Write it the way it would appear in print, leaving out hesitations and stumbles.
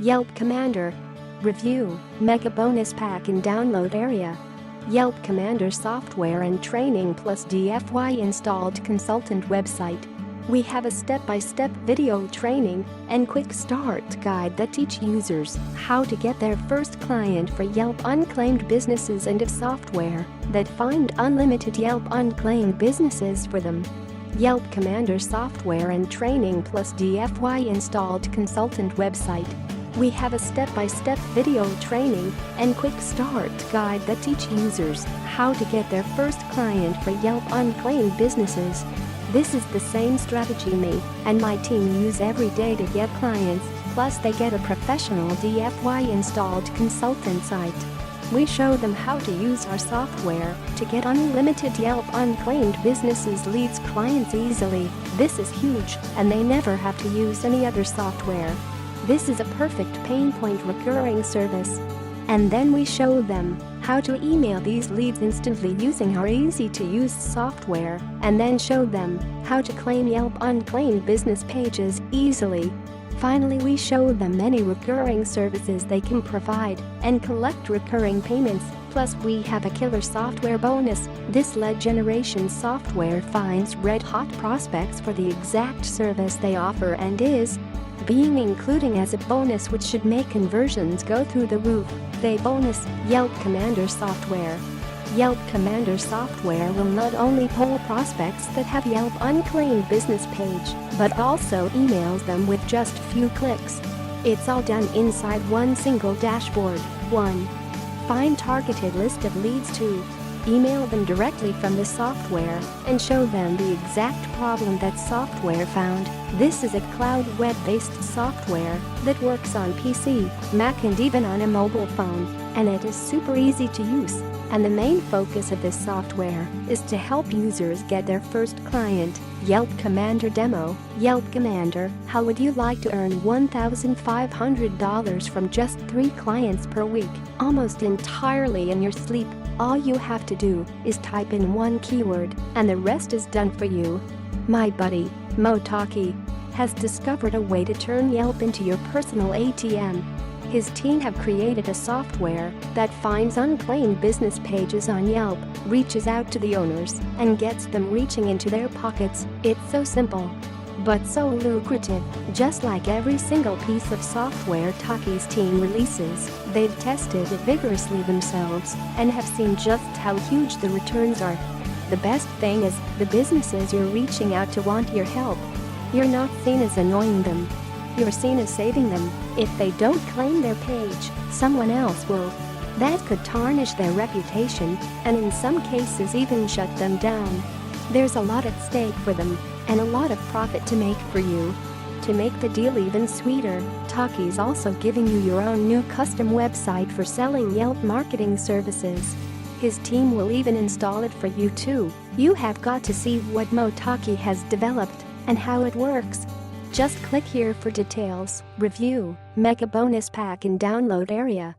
Yelp Commander. Review, Mega Bonus Pack in Download Area. Yelp Commander software and training plus DFY installed consultant website. We have a step-by-step video training and quick start guide that teach users how to get their first client for Yelp Unclaimed businesses and of software that find unlimited Yelp Unclaimed businesses for them. Yelp Commander software and training plus DFY installed consultant website. We have a step-by-step video training and quick start guide that teach users how to get their first client for Yelp Unclaimed businesses. This is the same strategy me and my team use every day to get clients, plus they get a professional DFY installed consultant site. We show them how to use our software to get unlimited Yelp Unclaimed businesses leads clients easily. This is huge, and they never have to use any other software. This is a perfect pain point recurring service. And then we show them how to email these leads instantly using our easy-to-use software, and then show them how to claim Yelp Unclaimed business pages easily. Finally, we show them many recurring services they can provide and collect recurring payments. Plus, we have a killer software bonus. This lead generation software finds red-hot prospects for the exact service they offer and is being including as a bonus, which should make conversions go through the roof. They bonus Yelp Commander software. Yelp Commander software will not only poll prospects that have Yelp Unclaimed business page, but also emails them with just few clicks. It's all done inside one single dashboard. 1. Find targeted list of leads. 2. Email them directly from the software and show them the exact problem that software found. This is a cloud web-based software that works on PC, Mac and even on a mobile phone, and it is super easy to use. And the main focus of this software is to help users get their first client. Yelp Commander demo. Yelp Commander, how would you like to earn $1,500 from just 3 clients per week, almost entirely in your sleep? All you have to do is type in one keyword, and the rest is done for you. My buddy, Motaki, has discovered a way to turn Yelp into your personal ATM. His team have created a software that finds unclaimed business pages on Yelp, reaches out to the owners, and gets them reaching into their pockets. It's so simple, but so lucrative. Just like every single piece of software Taki's team releases, they've tested it vigorously themselves and have seen just how huge the returns are. The best thing is, the businesses you're reaching out to want your help. You're not seen as annoying them. You're seen as saving them. If they don't claim their page, someone else will. That could tarnish their reputation and in some cases even shut them down. There's a lot at stake for them and a lot of profit to make for you. To make the deal even sweeter, Taki's also giving you your own new custom website for selling Yelp marketing services. His team will even install it for you too. You have got to see what Motaki has developed and how it works. Just click here for details. Review, Mega Bonus Pack in Download Area.